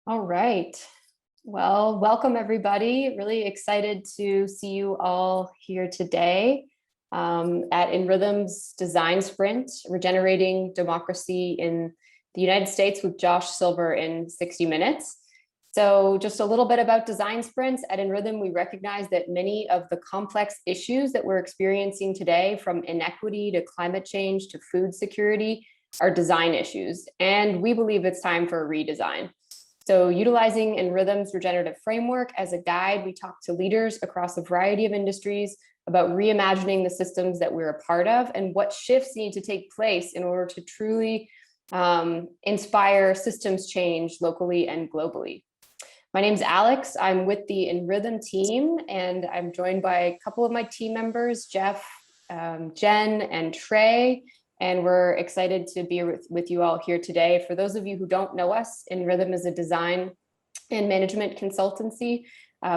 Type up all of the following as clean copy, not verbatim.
All right. Well, welcome everybody. Really excited to see you all here today at nRhythm's Design Sprint, Regenerating Democracy in the United States with Josh Silver in 60 minutes. So just a little bit about design sprints. At nRhythm, we recognize that many of the complex issues that we're experiencing today, from inequity to climate change to food security, are design issues. And we believe it's time for a redesign. So utilizing nRhythm's regenerative framework as a guide, we talk to leaders across a variety of industries about reimagining the systems that we're a part of and what shifts need to take place in order to truly inspire systems change locally and globally. My name's Alex. I'm with the nRhythm team, and I'm joined by a couple of my team members, Jeff, Jen, and Trey. And we're excited to be with you all here today. For those of you who don't know us, nRhythm is a design and management consultancy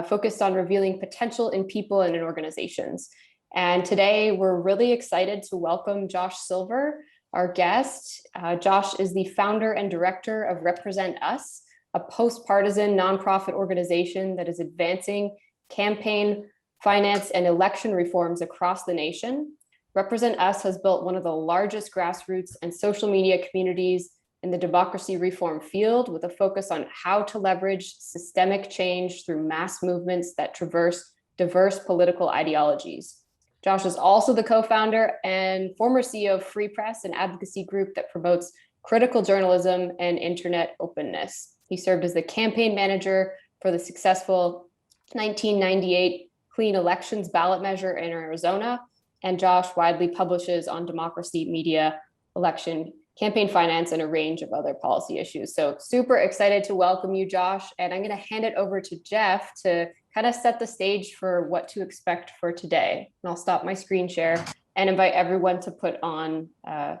focused on revealing potential in people and in organizations. And today we're really excited to welcome Josh Silver, our guest. Josh is the founder and director of RepresentUs, a post-partisan nonprofit organization that is advancing campaign, finance, and election reforms across the nation. RepresentUs has built one of the largest grassroots and social media communities in the democracy reform field, with a focus on how to leverage systemic change through mass movements that traverse diverse political ideologies. Josh is also the co-founder and former CEO of Free Press, an advocacy group that promotes critical journalism and internet openness. He served as the campaign manager for the successful 1998 clean elections ballot measure in Arizona. And Josh widely publishes on democracy, media, election, campaign finance, and a range of other policy issues. So super excited to welcome you, Josh. And I'm going to hand it over to Jeff to kind of set the stage for what to expect for today. And I'll stop my screen share and invite everyone to put on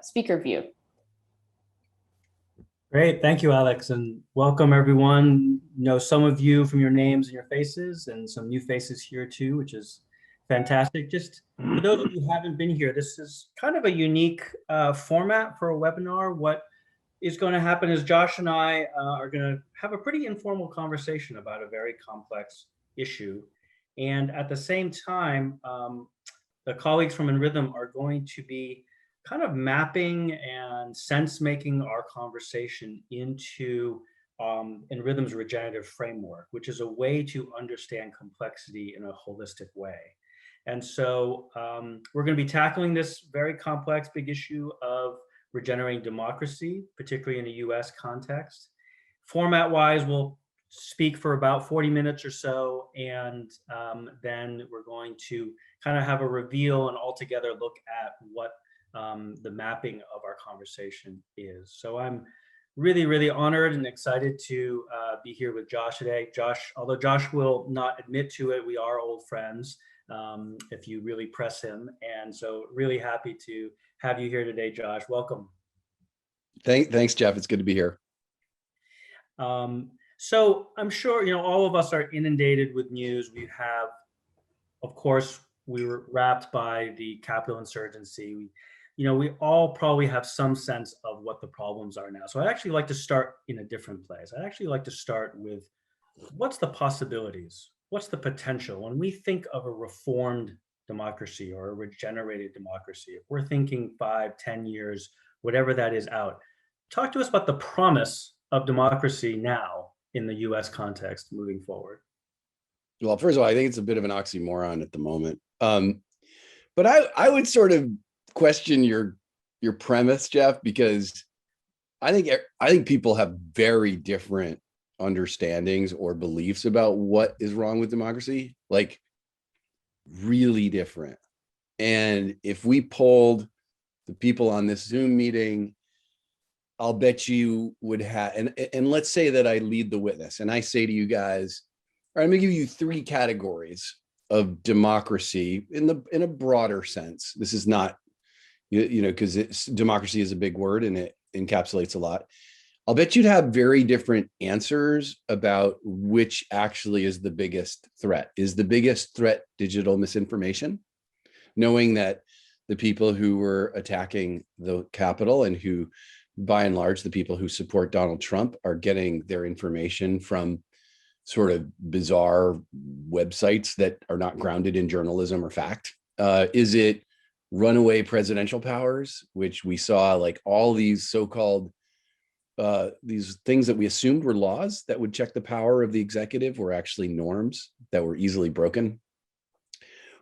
speaker view. Great, thank you, Alex, and welcome everyone. Know some of you from your names and your faces, and some new faces here too, which is fantastic. Just for those of you who haven't been here, this is kind of a unique format for a webinar. What is going to happen is Josh and I are going to have a pretty informal conversation about a very complex issue. And at the same time, the colleagues from nRhythm are going to be kind of mapping and sense-making our conversation into nRhythm's regenerative framework, which is a way to understand complexity in a holistic way. And so we're going to be tackling this very complex, big issue of regenerating democracy, particularly in a US context. Format-wise, we'll speak for about 40 minutes or so, and then we're going to kind of have a reveal and altogether look at what the mapping of our conversation is. So I'm really, really honored and excited to be here with Josh today. Josh, although Josh will not admit to it, we are old friends. If you really press him. And so really happy to have you here today, Josh. Welcome. Thanks, Jeff. It's good to be here. So I'm sure, all of us are inundated with news. We have, of course, we were wrapped by the Capitol insurgency. We all probably have some sense of what the problems are now. So I'd actually like to start in a different place. I'd actually like to start with what's the possibilities? What's the potential when we think of a reformed democracy or a regenerated democracy? If we're thinking 5, 10 years, whatever that is out, talk to us about the promise of democracy now in the US context moving forward. Well, first of all, I think it's a bit of an oxymoron at the moment. But I would sort of question your premise, Jeff, because I think people have very different understandings or beliefs about what is wrong with democracy, like really different. And if we polled the people on this Zoom meeting, I'll bet you would have, and let's say that I lead the witness and I say to you guys, all right, I'm gonna give you 3 categories of democracy in a broader sense. This is not, because democracy is a big word and it encapsulates a lot. I'll bet you'd have very different answers about which actually is the biggest threat. Is the biggest threat digital misinformation? Knowing that the people who were attacking the Capitol and who, by and large, the people who support Donald Trump are getting their information from sort of bizarre websites that are not grounded in journalism or fact? Is it runaway presidential powers, which we saw, like all these so-called these things that we assumed were laws that would check the power of the executive were actually norms that were easily broken?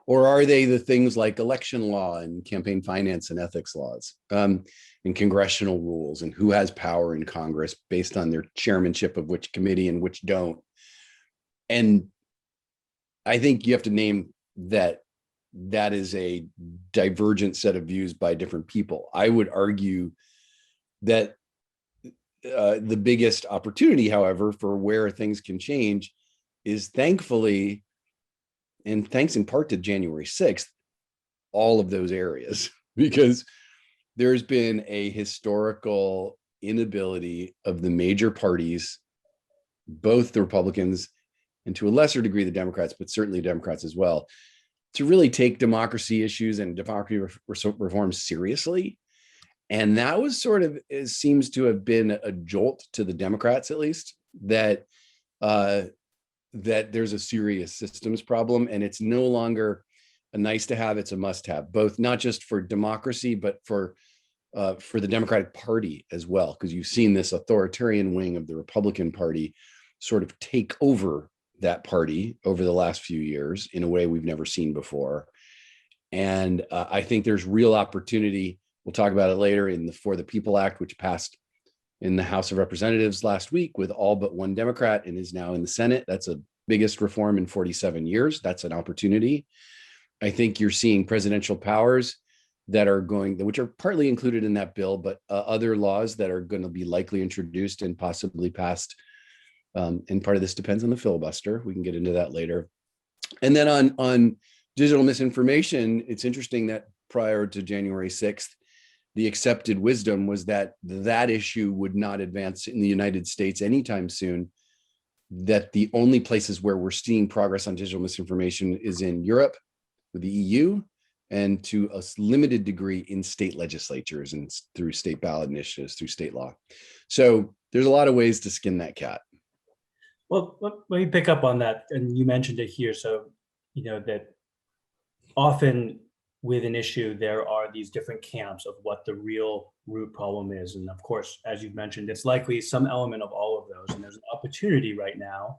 Or are they the things like election law and campaign finance and ethics laws, and congressional rules, and who has power in Congress based on their chairmanship of which committee and which don't? And I think you have to name that that is a divergent set of views by different people. I would argue that the biggest opportunity, however, for where things can change is, thankfully, and thanks in part to January 6th, all of those areas, because there's been a historical inability of the major parties, both the Republicans and to a lesser degree the Democrats, but certainly Democrats as well, to really take democracy issues and democracy reform seriously. And that was sort of, it seems to have been a jolt to the Democrats, at least, that that there's a serious systems problem, and it's no longer a nice to have, it's a must have, both not just for democracy, but for the Democratic Party as well, because you've seen this authoritarian wing of the Republican Party sort of take over that party over the last few years in a way we've never seen before. And I think there's real opportunity. We'll talk about it later in the For the People Act, which passed in the House of Representatives last week with all but one Democrat and is now in the Senate. That's the biggest reform in 47 years. That's an opportunity. I think you're seeing presidential powers that are which are partly included in that bill, but other laws that are going to be likely introduced and possibly passed. And part of this depends on the filibuster. We can get into that later. And then on digital misinformation, it's interesting that prior to January 6th, the accepted wisdom was that that issue would not advance in the United States anytime soon, that the only places where we're seeing progress on digital misinformation is in Europe with the EU, and to a limited degree in state legislatures and through state ballot initiatives, through state law. So there's a lot of ways to skin that cat. Well, let me pick up on that. And you mentioned it here. So, that often with an issue, there are these different camps of what the real root problem is. And of course, as you've mentioned, it's likely some element of all of those. And there's an opportunity right now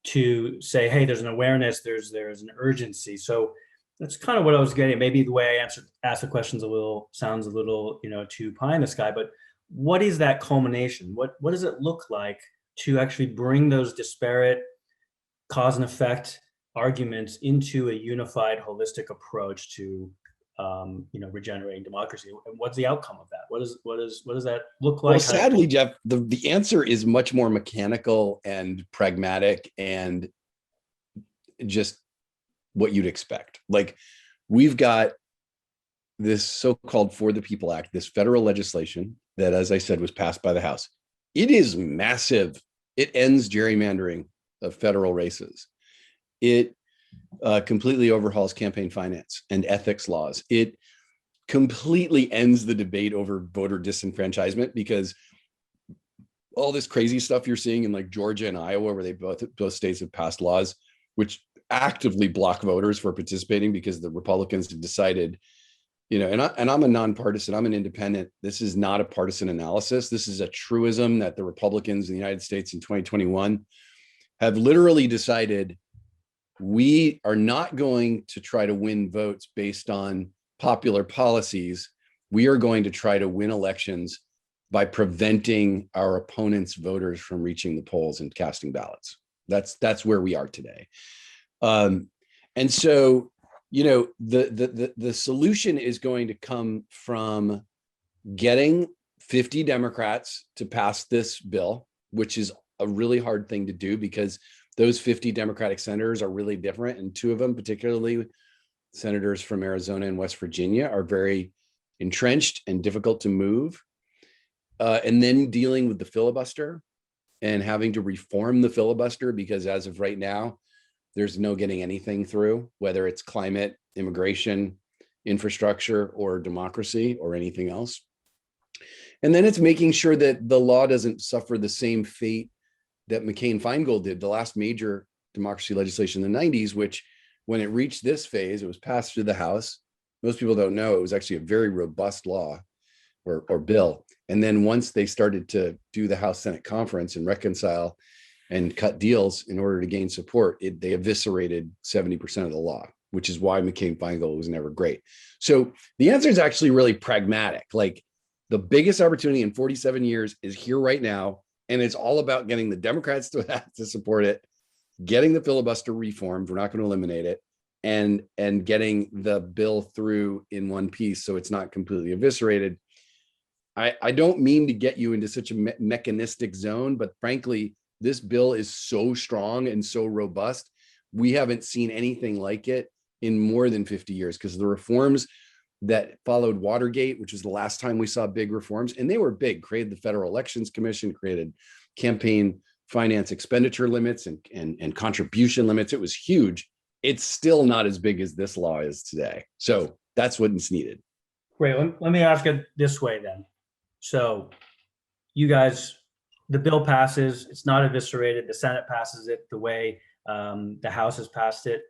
to say, hey, there's an awareness, there's an urgency. So that's kind of what I was getting. Maybe the way I asked the questions sounds a little, too pie in the sky, but what is that culmination? What does it look like to actually bring those disparate cause and effect arguments into a unified, holistic approach to, regenerating democracy? And what's the outcome of that? What does that look like? Well, sadly, Jeff, the answer is much more mechanical and pragmatic and just what you'd expect. Like, we've got this so-called For the People Act, this federal legislation that, as I said, was passed by the House. It is massive. It ends gerrymandering of federal races. It completely overhauls campaign finance and ethics laws. It completely ends the debate over voter disenfranchisement, because all this crazy stuff you're seeing in like Georgia and Iowa, where both states have passed laws which actively block voters for participating because the Republicans have decided, and I'm a nonpartisan, I'm an independent. This is not a partisan analysis. This is a truism that the Republicans in the United States in 2021 have literally decided, we are not going to try to win votes based on popular policies. We are going to try to win elections by preventing our opponents' voters from reaching the polls and casting ballots. That's where we are today. And so, the solution is going to come from getting 50 Democrats to pass this bill, which is a really hard thing to do because those 50 Democratic senators are really different. And two of them, particularly senators from Arizona and West Virginia, are very entrenched and difficult to move. And then dealing with the filibuster and having to reform the filibuster, because as of right now, there's no getting anything through, whether it's climate, immigration, infrastructure or democracy or anything else. And then it's making sure that the law doesn't suffer the same fate that McCain-Feingold did, the last major democracy legislation in the 90s, which when it reached this phase, it was passed through the House. Most people don't know it was actually a very robust law or bill. And then once they started to do the House Senate conference and reconcile and cut deals in order to gain support, they eviscerated 70% of the law, which is why McCain-Feingold was never great. So the answer is actually really pragmatic. Like, the biggest opportunity in 47 years is here right now. And it's all about getting the Democrats to support it, getting the filibuster reformed. We're not going to eliminate it, and getting the bill through in one piece so it's not completely eviscerated. I don't mean to get you into such a mechanistic zone, but frankly, this bill is so strong and so robust. We haven't seen anything like it in more than 50 years, because the reforms that followed Watergate, which was the last time we saw big reforms, and they were big, created the Federal Elections Commission, created campaign finance expenditure limits and contribution limits. It was huge. It's still not as big as this law is today. So that's what's needed. Great. Let me ask it this way then. So you guys, the bill passes, it's not eviscerated, the Senate passes it the way the House has passed it.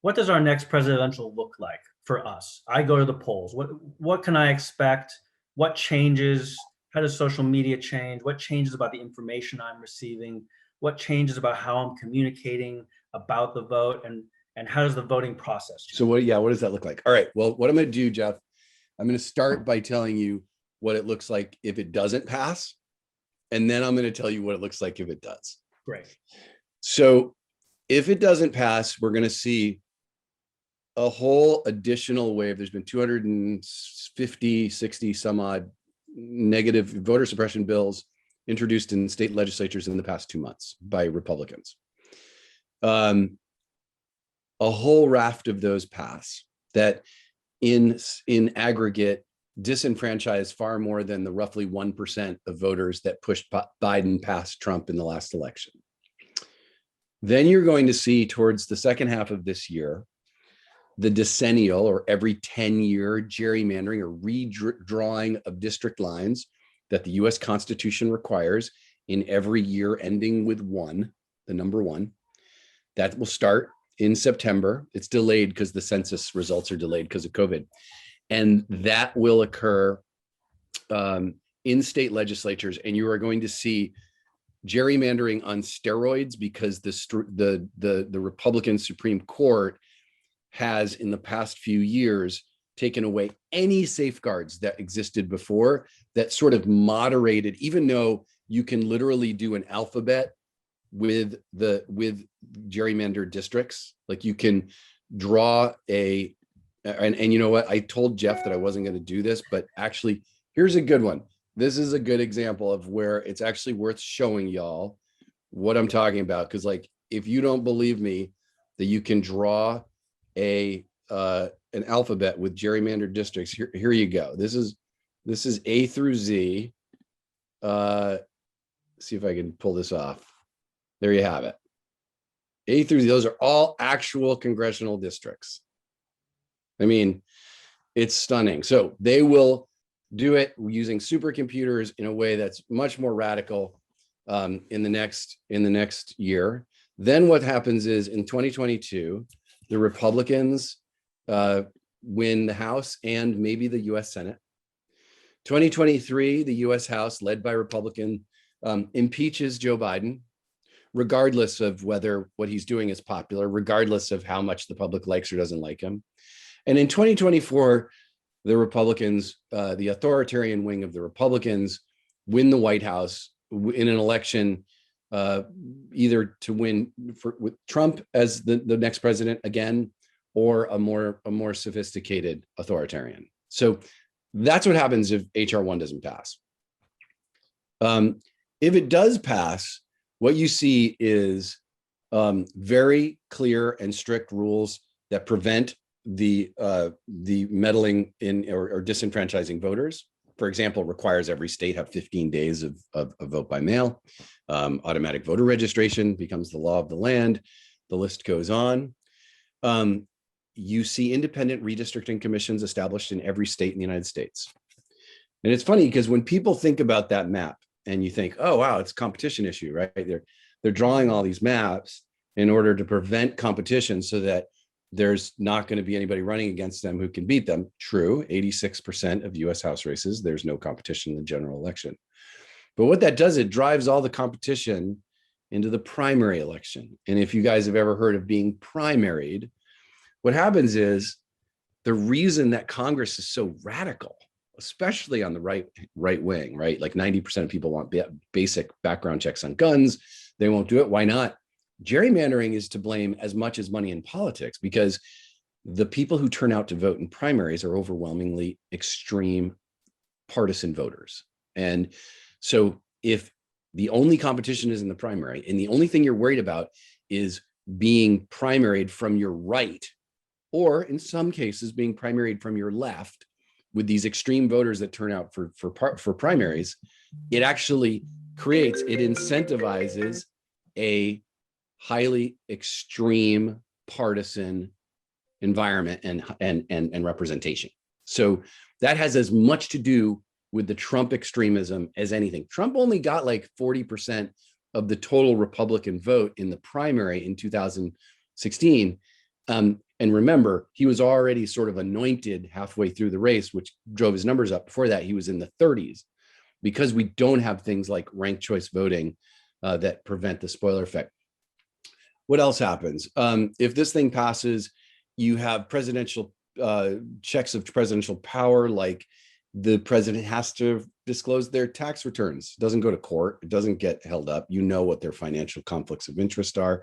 What does our next presidential look like for us? I go to the polls. What can I expect? What changes? How does social media change? What changes about the information I'm receiving? What changes about how I'm communicating about the vote? And how does the voting process change? So what does that look like? All right, well, what I'm going to do, Jeff, I'm going to start by telling you what it looks like if it doesn't pass. And then I'm going to tell you what it looks like if it does. Great. So if it doesn't pass, we're going to see a whole additional wave. There's been 250, 60 some odd negative voter suppression bills introduced in state legislatures in the past 2 months by Republicans. A whole raft of those pass that in aggregate disenfranchise far more than the roughly 1% of voters that pushed Biden past Trump in the last election. Then you're going to see towards the second half of this year, the decennial or every 10-year gerrymandering or redrawing of district lines that the US Constitution requires in every year ending with 1, the number 1. That will start in September. It's delayed because the census results are delayed because of COVID. And that will occur in state legislatures. And you are going to see gerrymandering on steroids because the Republican Supreme Court has in the past few years taken away any safeguards that existed before that sort of moderated, even though you can literally do an alphabet with gerrymandered districts. Like you can draw and you know what, I told Jeff that I wasn't going to do this, but actually here's a good one. This is a good example of where it's actually worth showing y'all what I'm talking about. Because like, if you don't believe me that you can draw an alphabet with gerrymandered districts, here you go. This is A through Z. See if I can pull this off. There you have it. A through Z, those are all actual congressional districts. I mean, it's stunning. So they will do it using supercomputers in a way that's much more radical in the next year. Then what happens is in 2022, the Republicans win the House and maybe the US Senate. 2023, the US House, led by Republican, impeaches Joe Biden, regardless of whether what he's doing is popular, regardless of how much the public likes or doesn't like him. And in 2024, the Republicans, the authoritarian wing of the Republicans, win the White House in an election either to win with Trump as the next president again, or a more sophisticated authoritarian. So that's what happens if HR 1 doesn't pass. If it does pass, what you see is very clear and strict rules that prevent the meddling in or disenfranchising voters. For example, requires every state have 15 days of vote by mail. Automatic voter registration becomes the law of the land. The list goes on. you see independent redistricting commissions established in every state in the United States. And it's funny because when people think about that map and you think, oh, wow, it's a competition issue, right? They're drawing all these maps in order to prevent competition so that there's not going to be anybody running against them who can beat them. True, 86% of US House races, there's no competition in the general election. But what that does, it drives all the competition into the primary election. And if you guys have ever heard of being primaried, what happens is the reason that Congress is so radical, especially on the right wing, right? Like 90% of people want basic background checks on guns. They won't do it. Why not? Gerrymandering is to blame as much as money in politics, because the people who turn out to vote in primaries are overwhelmingly extreme partisan voters. And so if the only competition is in the primary and the only thing you're worried about is being primaried from your right, or in some cases being primaried from your left with these extreme voters that turn out for primaries, it actually it incentivizes a highly extreme partisan environment and representation. So that has as much to do with the Trump extremism as anything. Trump only got like 40% of the total Republican vote in the primary in 2016. And remember, he was already sort of anointed halfway through the race, which drove his numbers up. Before that, he was in the 30s, because we don't have things like ranked choice voting that prevent the spoiler effect. What else happens? If this thing passes, you have presidential checks of presidential power, like the president has to disclose their tax returns. It doesn't go to court. It doesn't get held up. You know what their financial conflicts of interest are.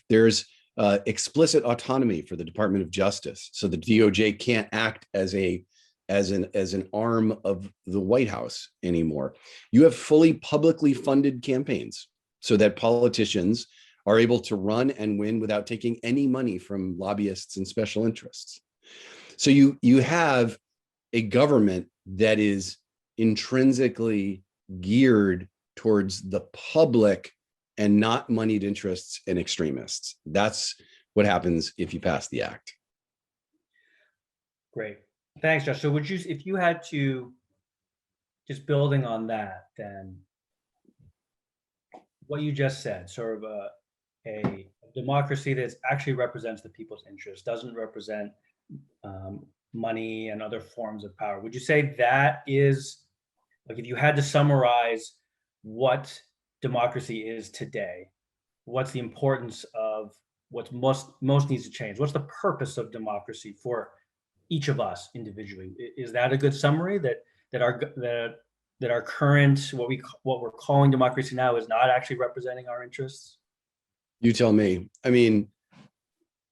There's explicit autonomy for the Department of Justice. So the DOJ can't act as an arm of the White House anymore. You have fully publicly funded campaigns so that politicians are able to run and win without taking any money from lobbyists and special interests. So you have a government that is intrinsically geared towards the public and not moneyed interests and extremists. That's what happens if you pass the act. Great. Thanks, Josh. So would you, if you had to, just building on that, then what you just said, sort of a democracy that actually represents the people's interests, doesn't represent money and other forms of power. Would you say that is, like, if you had to summarize what democracy is today, what's the importance of what's most needs to change? What's the purpose of democracy for each of us individually? Is that a good summary, that our current, what we're calling democracy now, is not actually representing our interests? You tell me. I mean,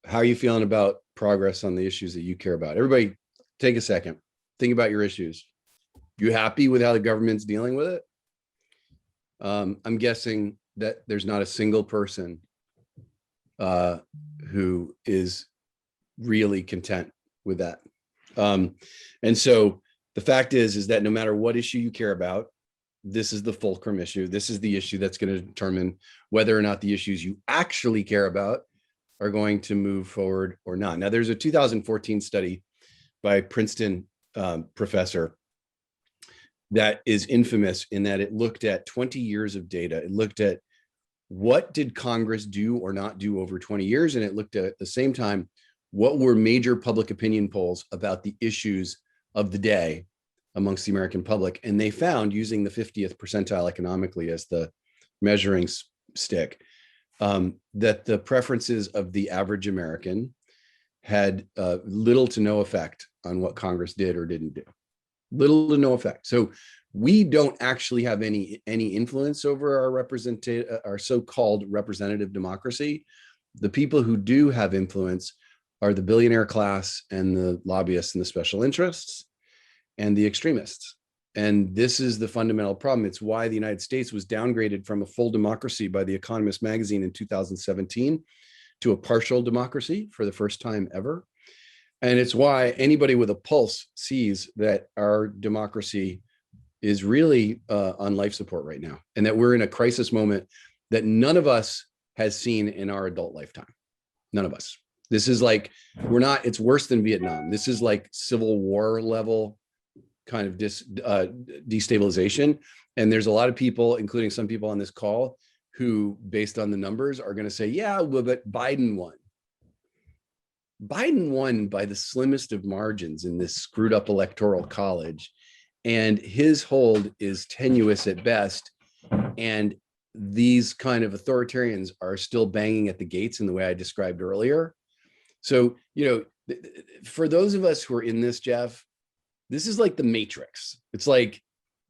how are you feeling about progress on the issues that you care about? Everybody, take a second. Think about your issues. You happy with how the government's dealing with it? I'm guessing that there's not a single person who is really content with that. And so the fact is that no matter what issue you care about, this is the fulcrum issue. This is the issue that's going to determine whether or not the issues you actually care about are going to move forward or not. Now, there's a 2014 study by a Princeton professor that is infamous in that it looked at 20 years of data. It looked at what did Congress do or not do over 20 years, and it looked at the same time what were major public opinion polls about the issues of the day amongst the American public. And they found, using the 50th percentile economically as the measuring stick, that the preferences of the average American had little to no effect on what Congress did or didn't do. Little to no effect. So we don't actually have any influence over our so-called representative democracy. The people who do have influence are the billionaire class and the lobbyists and the special interests and the extremists. And this is the fundamental problem. It's why the United States was downgraded from a full democracy by The Economist magazine in 2017 to a partial democracy for the first time ever. And it's why anybody with a pulse sees that our democracy is really on life support right now, and that we're in a crisis moment that none of us has seen in our adult lifetime. None of us. This is like, it's worse than Vietnam. This is like Civil War level kind of destabilization. And there's a lot of people, including some people on this call, who, based on the numbers, are going to say, yeah, well, but Biden won. Biden won by the slimmest of margins in this screwed up electoral college. And his hold is tenuous at best. And these kind of authoritarians are still banging at the gates in the way I described earlier. So, for those of us who are in this, Jeff, this is like the Matrix. It's like,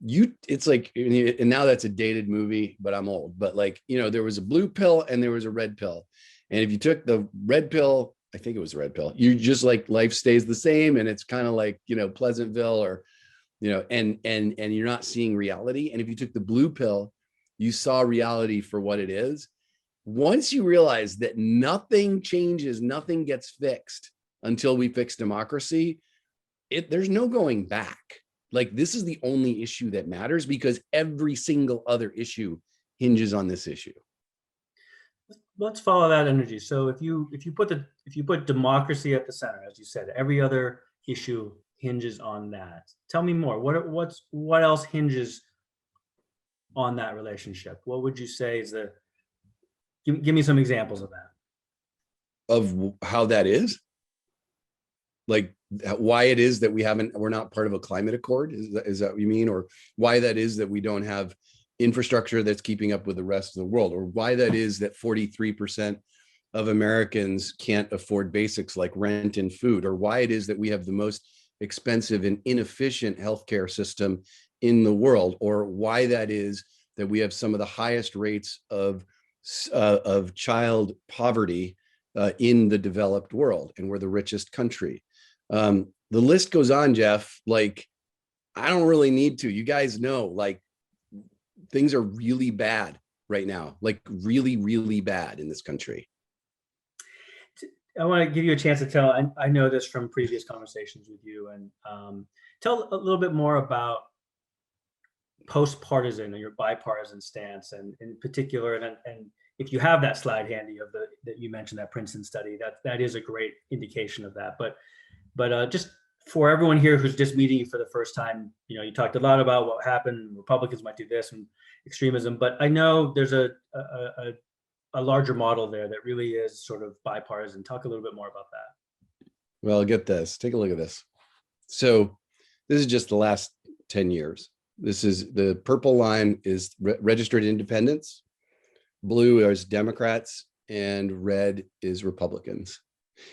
and now that's a dated movie, but I'm old. But there was a blue pill and there was a red pill. And if you took the red pill, I think it was the red pill, you just like life stays the same. And it's kind of like, Pleasantville or, and you're not seeing reality. And if you took the blue pill, you saw reality for what it is. Once you realize that nothing changes, nothing gets fixed until we fix democracy, there's no going back. Like, this is the only issue that matters, because every single other issue hinges on this issue. Let's follow that energy. So if you put democracy at the center, as you said, every other issue hinges on that. Tell me more. What else hinges on that relationship? What would you say is give me some examples of that. Of how that is? Like, why it is that we're not part of a climate accord? Is that what you mean? Or why that is that we don't have infrastructure that's keeping up with the rest of the world? Or why that is that 43% of Americans can't afford basics like rent and food? Or why it is that we have the most expensive and inefficient healthcare system in the world? Or why that is that we have some of the highest rates of child poverty in the developed world, and we're the richest country. The list goes on, Jeff. Like, I don't really need to. You guys know, like, things are really bad right now, like really, really bad in this country. I want to give you a chance to tell, I know this from previous conversations with you, and tell a little bit more about post-partisan and your bipartisan stance, and in particular, and if you have that slide handy that you mentioned, that Princeton study, that is a great indication of that. But just for everyone here who's just meeting you for the first time, you talked a lot about what happened. Republicans might do this and extremism, but I know there's a larger model there that really is sort of bipartisan. Talk a little bit more about that. Well, get this. Take a look at this. So this is just the last 10 years. This is the purple line is registered independents, blue is Democrats, and red is Republicans.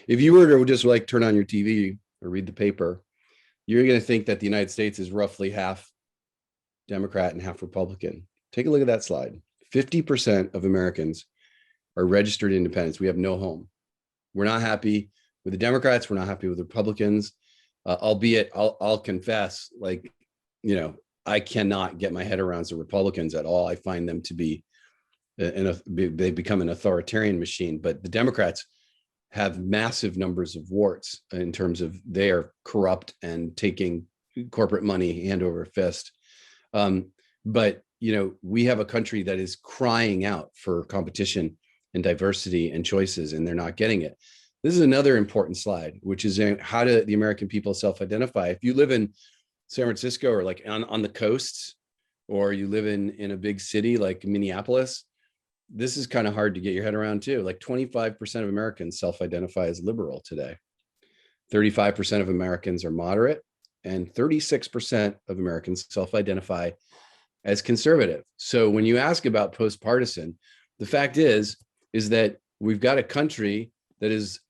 If you were to just like turn on your TV or read the paper, you're going to think that the United States is roughly half Democrat and half Republican. Take a look at that slide. 50% of Americans are registered independents. We have no home. We're not happy with the Democrats. We're not happy with the Republicans. Albeit, I'll confess, like, I cannot get my head around the Republicans at all. I find them to be, they become an authoritarian machine. But the Democrats have massive numbers of warts in terms of they are corrupt and taking corporate money hand over fist. But we have a country that is crying out for competition and diversity and choices, and they're not getting it. This is another important slide, which is how do the American people self-identify? If you live in San Francisco or like on the coasts, or you live in a big city like Minneapolis, this is kind of hard to get your head around too. Like 25% of Americans self-identify as liberal today. 35% of Americans are moderate, and 36% of Americans self-identify as conservative. So when you ask about post-partisan, the fact is that we've got a country that is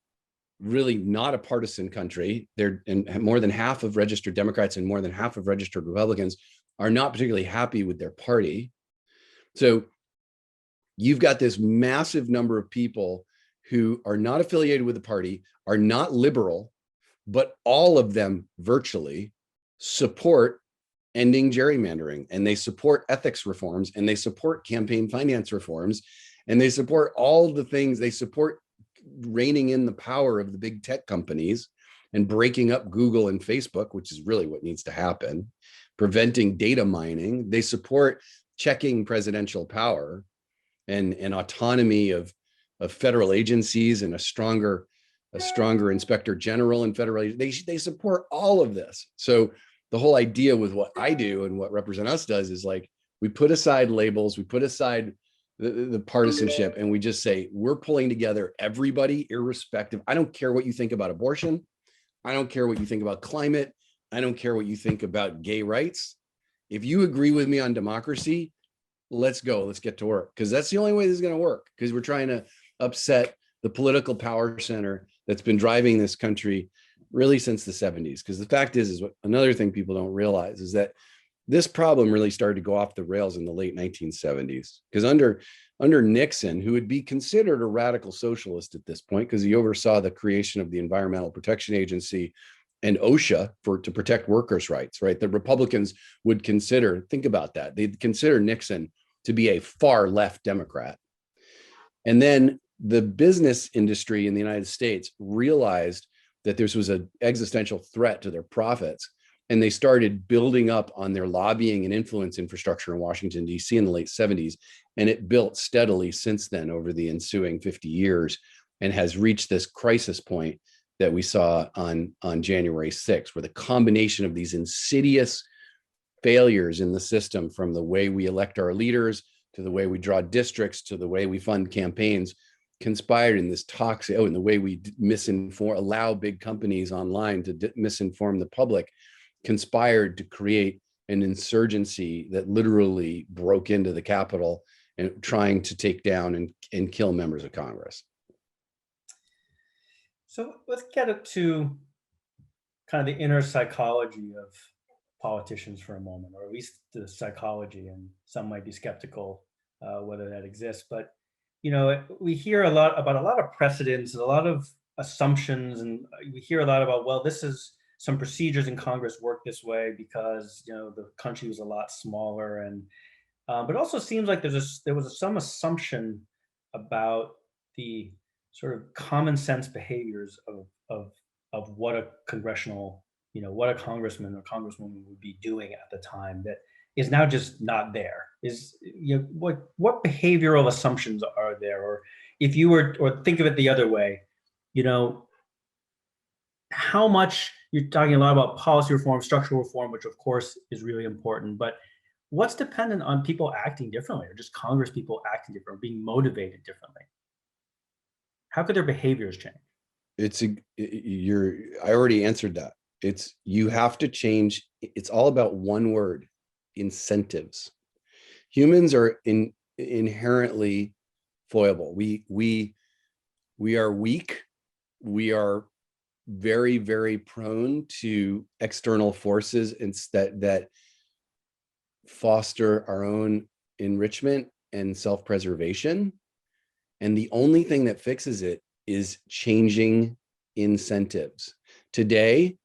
really not a partisan country. And more than half of registered Democrats and more than half of registered Republicans are not particularly happy with their party. So you've got this massive number of people who are not affiliated with the party, are not liberal, but all of them virtually support ending gerrymandering, and they support ethics reforms, and they support campaign finance reforms, and they support all the things. They support reining in the power of the big tech companies and breaking up Google and Facebook, which is really what needs to happen, preventing data mining. They support checking presidential power and autonomy of federal agencies and a stronger a stronger inspector general and federal. They support all of this. So the whole idea with what I do and what Represent Us does is like, we put aside labels, we put aside the partisanship, and we just say, we're pulling together everybody, irrespective. I don't care what you think about abortion. I don't care what you think about climate. I don't care what you think about gay rights. If you agree with me on democracy, let's go, let's get to work. Because that's the only way this is going to work, because we're trying to upset the political power center that's been driving this country really since the 70s. Because the fact is what another thing people don't realize is that this problem really started to go off the rails in the late 1970s. Because under Nixon, who would be considered a radical socialist at this point, because he oversaw the creation of the Environmental Protection Agency and OSHA to protect workers' rights, right? The Republicans would consider, think about that, they'd consider Nixon to be a far left Democrat. And then the business industry in the United States realized that this was an existential threat to their profits. And they started building up on their lobbying and influence infrastructure in Washington, D.C. in the late 70s. And it built steadily since then over the ensuing 50 years and has reached this crisis point that we saw on January 6th, where the combination of these insidious failures in the system, from the way we elect our leaders to the way we draw districts to the way we fund campaigns, conspired in this toxic, and the way we allow big companies online to misinform the public, conspired to create an insurgency that literally broke into the Capitol and trying to take down and kill members of Congress. So let's get up to kind of the inner psychology of politicians for a moment, or at least the psychology, and some might be skeptical whether that exists. But, you know, we hear a lot about a lot of precedents and a lot of assumptions, and we hear a lot about, well, this is some procedures in Congress work this way because, you know, the country was a lot smaller. And but it also seems like there was some assumption about the sort of common sense behaviors of what a congressional, you know, what a congressman or congresswoman would be doing at the time that is now just not there. Is, you know, what behavioral assumptions are there? Or if you were, or think of it the other way, you know, how much, you're talking a lot about policy reform, structural reform, which of course is really important, but what's dependent on people acting differently, or just Congress people acting differently, being motivated differently? How could their behaviors change? I already answered that. You have to change. It's all about one word: incentives. Humans are inherently foible. We are weak. We are very, very prone to external forces that foster our own enrichment and self-preservation. And the only thing that fixes it is changing incentives. Today,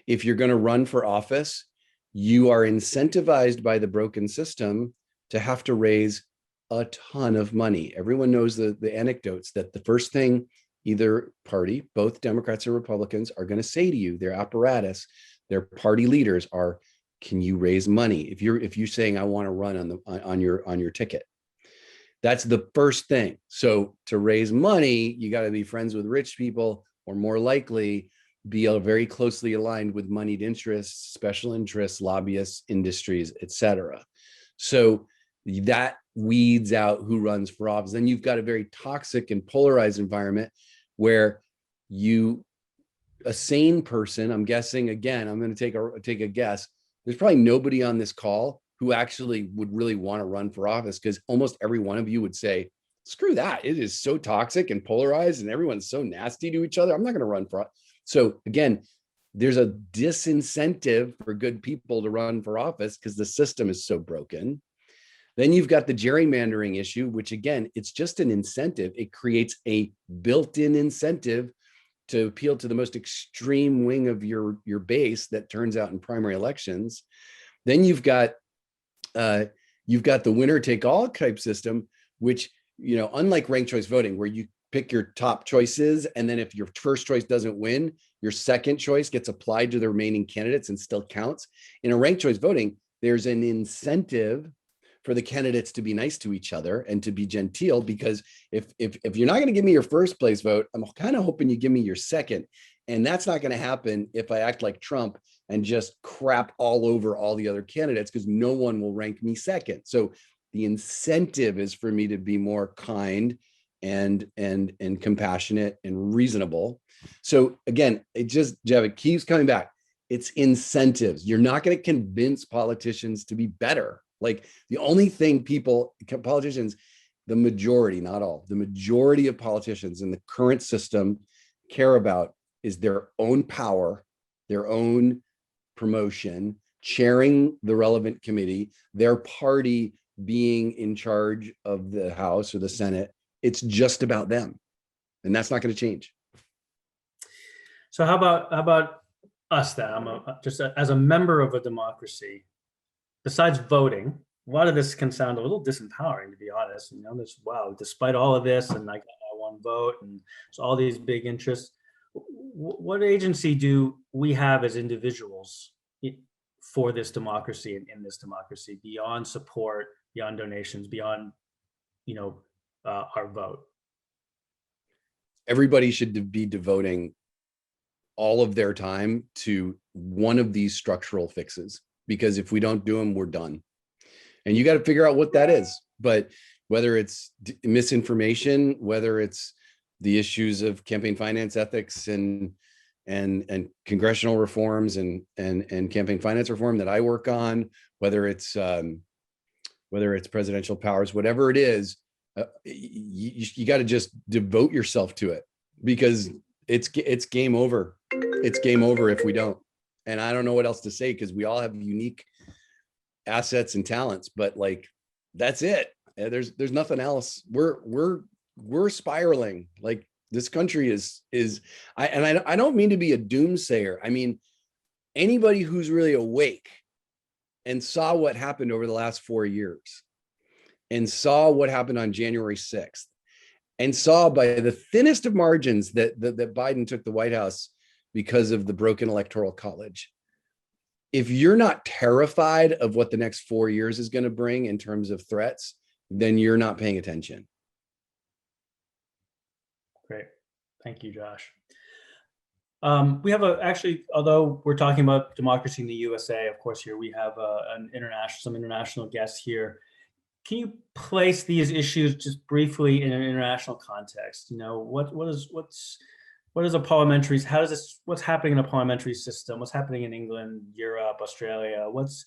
if you're going to run for office, you are incentivized by the broken system to have to raise a ton of money. Everyone knows the anecdotes that the first thing either party, both Democrats or Republicans, are going to say to you, their apparatus, their party leaders are, can you raise money? If you're saying, I want to run on your ticket, that's the first thing. So to raise money, you got to be friends with rich people, or more likely be very closely aligned with moneyed interests, special interests, lobbyists, industries, etc. So that weeds out who runs for office. Then you've got a very toxic and polarized environment where a sane person, I'm guessing, again, I'm going to take a guess, there's probably nobody on this call who actually would really want to run for office, because almost every one of you would say, screw that, it is so toxic and polarized and everyone's so nasty to each other, I'm not going to run for office. So again, there's a disincentive for good people to run for office because the system is so broken. Then you've got the gerrymandering issue, which again, it's just an incentive. It creates a built-in incentive to appeal to the most extreme wing of your base that turns out in primary elections. Then you've got the winner take all type system, which, you know, unlike ranked choice voting, where you pick your top choices, and then if your first choice doesn't win, your second choice gets applied to the remaining candidates and still counts. In a ranked choice voting, there's an incentive for the candidates to be nice to each other and to be genteel, because if you're not going to give me your first place vote, I'm kind of hoping you give me your second. And that's not going to happen if I act like Trump and just crap all over all the other candidates, because no one will rank me second. So the incentive is for me to be more kind and compassionate and reasonable. So again, Jeff, it keeps coming back. It's incentives. You're not going to convince politicians to be better. Like, the only thing politicians, the majority, not all, the majority of politicians in the current system care about is their own power, their own promotion, chairing the relevant committee, their party being in charge of the House or the Senate. It's just about them. And that's not going to change. So how about us then? As a member of a democracy, besides voting, a lot of this can sound a little disempowering, to be honest. Wow, despite all of this, and I got my one vote, and so all these big interests, what agency do we have as individuals for this democracy and in this democracy, beyond support, beyond donations, beyond our vote? Everybody should be devoting all of their time to one of these structural fixes, because if we don't do them, we're done. And you got to figure out what that is. But whether it's misinformation, whether it's the issues of campaign finance ethics and congressional reforms and campaign finance reform that I work on, whether it's presidential powers, whatever it is, you got to just devote yourself to it, because it's game over. It's game over if we don't. And I don't know what else to say, because we all have unique assets and talents, but like, that's it. There's nothing else. We're spiraling. Like, this country is I don't mean to be a doomsayer. I mean, anybody who's really awake and saw what happened over the last 4 years and saw what happened on January 6th and saw by the thinnest of margins that Biden took the White House because of the broken electoral college. If you're not terrified of what the next 4 years is going to bring in terms of threats, then you're not paying attention. Great. Thank you, Josh. We have actually, although we're talking about democracy in the USA, of course, here we have some international guests here. Can you place these issues just briefly in an international context? What is a parliamentary? What's happening in a parliamentary system? What's happening in England, Europe, Australia? What's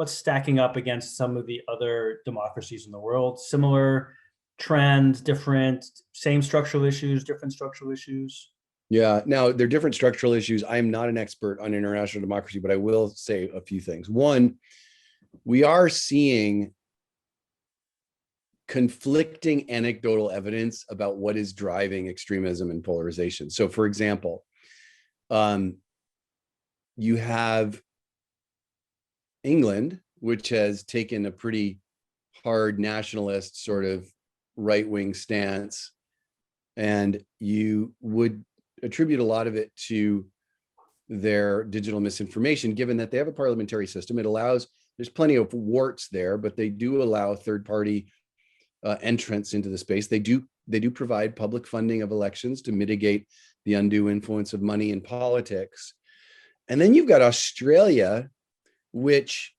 stacking up against some of the other democracies in the world? Similar trends, different, same structural issues, different structural issues? Yeah, now they're different structural issues. I am not an expert on international democracy, but I will say a few things. One, we are seeing conflicting anecdotal evidence about what is driving extremism and polarization. So, for example, you have England, which has taken a pretty hard nationalist sort of right-wing stance, and you would attribute a lot of it to their digital misinformation, given that they have a parliamentary system. It allows, there's plenty of warts there, but they do allow third-party entrance into the space. They do provide public funding of elections to mitigate the undue influence of money in politics. And then you've got Australia, which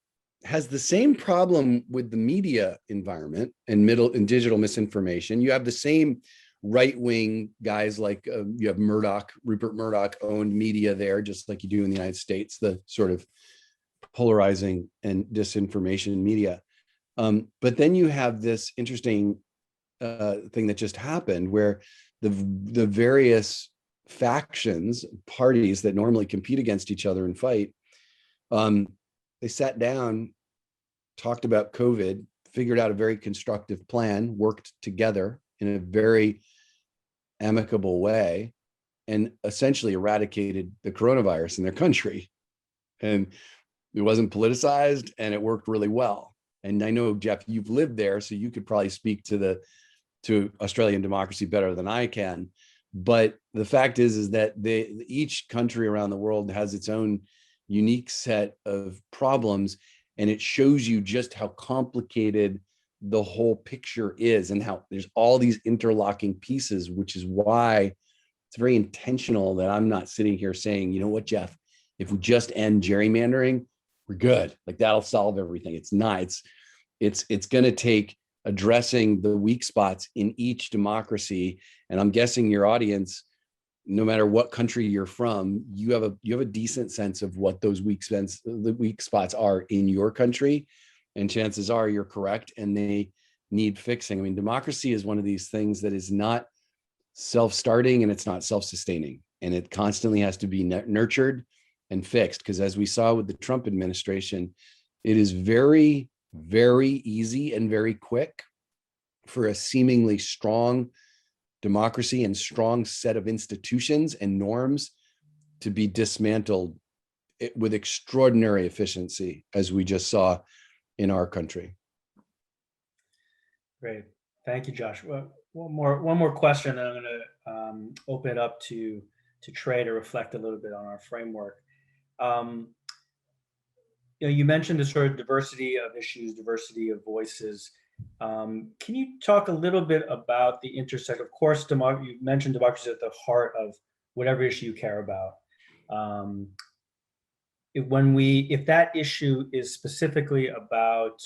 has the same problem with the media environment and digital misinformation. You have the same right-wing guys, like you have Rupert Murdoch owned media there, just like you do in the United States, the sort of polarizing and disinformation media. But then you have this interesting thing that just happened, where the various factions, parties that normally compete against each other and fight, they sat down, talked about COVID, figured out a very constructive plan, worked together in a very amicable way, and essentially eradicated the coronavirus in their country. And it wasn't politicized, and it worked really well. And I know, Jeff, you've lived there, so you could probably speak to Australian democracy better than I can. But the fact is that each country around the world has its own unique set of problems, And it shows you just how complicated the whole picture is and how there's all these interlocking pieces, which is why it's very intentional that I'm not sitting here saying, you know what, Jeff, if we just end gerrymandering, we're good. Like that'll solve everything. It's not. It's going to take addressing the weak spots in each democracy. And I'm guessing your audience, no matter what country you're from, you have a decent sense of what those weak spots are in your country. And chances are you're correct and they need fixing. I mean, democracy is one of these things that is not self-starting and it's not self-sustaining. And it constantly has to be nurtured and fixed. Because as we saw with the Trump administration, it is very, very easy and very quick for a seemingly strong democracy and strong set of institutions and norms to be dismantled with extraordinary efficiency, as we just saw in our country. Great, thank you, Josh. Well, one more question, and I'm going to open it up to Trey to reflect a little bit on our framework. You mentioned the sort of diversity of issues, diversity of voices. Can you talk a little bit about the intersect? Of course, you mentioned democracy at the heart of whatever issue you care about. If that issue is specifically about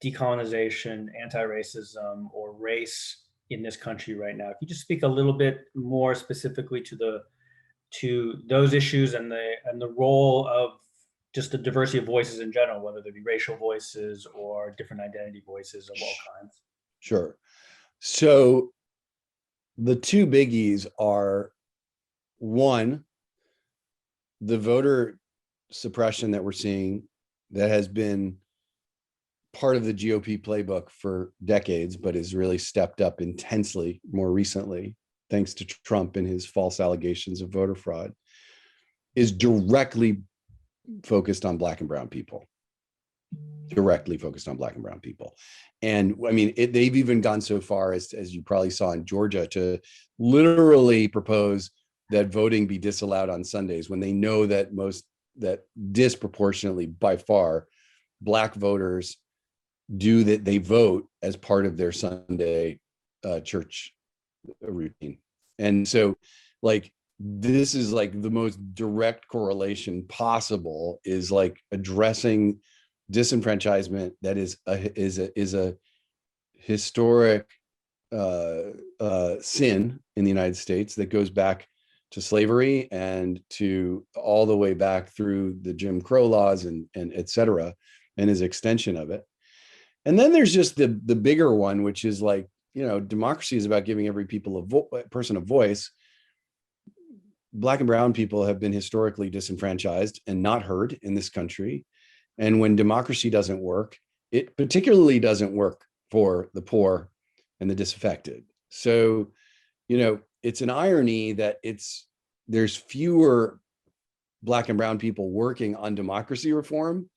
decolonization, anti-racism, or race in this country right now, can you just speak a little bit more specifically to those issues and the role of just the diversity of voices in general, whether they be racial voices or different identity voices of all kinds? Sure. So the two biggies are, one, the voter suppression that we're seeing that has been part of the GOP playbook for decades, but has really stepped up intensely more recently, thanks to Trump and his false allegations of voter fraud, is directly focused on Black and brown people. Directly focused on Black and brown people. And I mean, they've even gone so far as you probably saw in Georgia to literally propose that voting be disallowed on Sundays when they know that disproportionately by far Black voters they vote as part of their Sunday church routine. And so like, this is like the most direct correlation possible, is like addressing disenfranchisement that is a historic sin in the United States that goes back to slavery and to all the way back through the Jim Crow laws and et cetera, and his extension of it. And then there's just the bigger one, which is like, democracy is about giving every person a voice. Black and brown people have been historically disenfranchised and not heard in this country. And when democracy doesn't work, it particularly doesn't work for the poor and the disaffected. So, it's an irony that there's fewer Black and brown people working on democracy reform,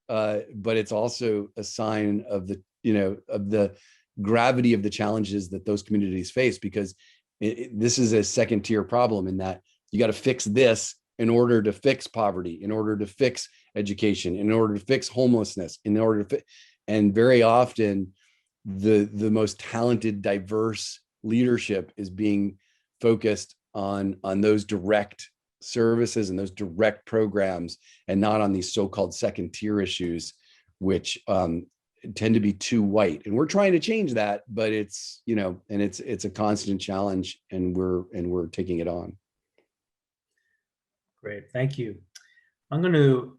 but it's also a sign of the gravity of the challenges that those communities face, because this is a second tier problem in that you got to fix this in order to fix poverty, in order to fix education, in order to fix homelessness, and very often the most talented, diverse leadership is being focused on those direct services and those direct programs, and not on these so-called second tier issues, which tend to be too white. And we're trying to change that, but it's a constant challenge, and we're taking it on. Great, thank you. I'm going to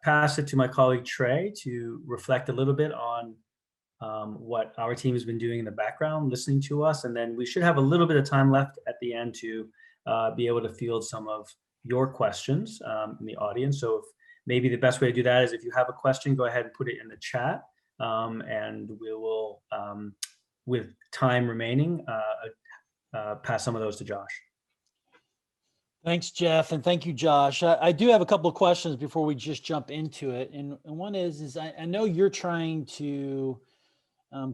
pass it to my colleague Trey to reflect a little bit on what our team has been doing in the background, listening to us, and then we should have a little bit of time left at the end to be able to field some of your questions in the audience. So if maybe the best way to do that is, if you have a question, go ahead and put it in the chat, and we will, with time remaining, pass some of those to Josh. Thanks, Jeff, and thank you, Josh. I do have a couple of questions before we just jump into it. And one is I know you're trying to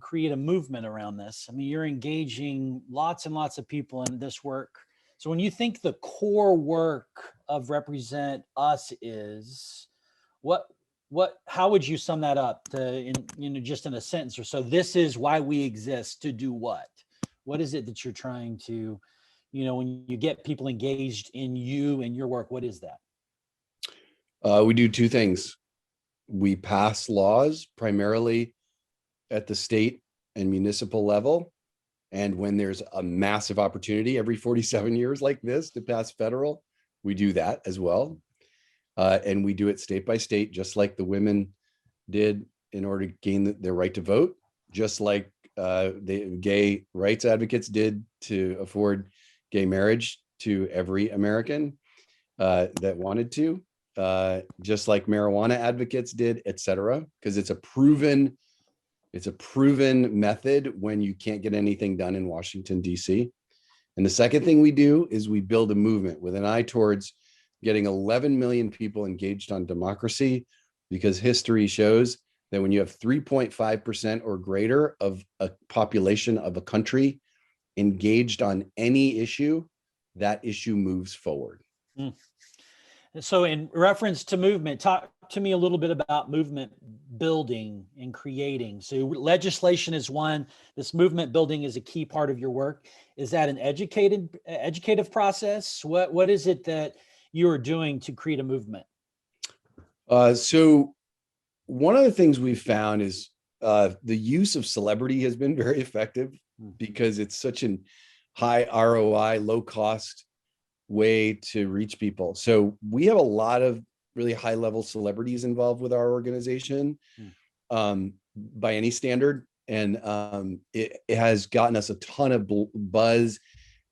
create a movement around this. I mean, you're engaging lots and lots of people in this work. So when you think the core work of Represent Us is, what how would you sum that up just in a sentence or so? This is why we exist, to do what? What is it that you're trying to, when you get people engaged in you and your work, what is that? We do two things. We pass laws primarily at the state and municipal level. And when there's a massive opportunity every 47 years like this to pass federal, we do that as well. And we do it state by state, just like the women did in order to gain their right to vote, just like the gay rights advocates did to afford gay marriage to every American that wanted to, just like marijuana advocates did, et cetera, because it's a proven method when you can't get anything done in Washington, D.C. And the second thing we do is we build a movement with an eye towards getting 11 million people engaged on democracy, because history shows that when you have 3.5% or greater of a population of a country engaged on any issue, that issue moves forward. Mm. So in reference to movement, talk to me a little bit about movement building and creating. So legislation is one, this movement building is a key part of your work. Is that an educative process? What is it that you are doing to create a movement? So one of the things we've found is the use of celebrity has been very effective because it's such an high ROI, low cost way to reach people. So we have a lot of really high level celebrities involved with our organization by any standard. And it has gotten us a ton of buzz,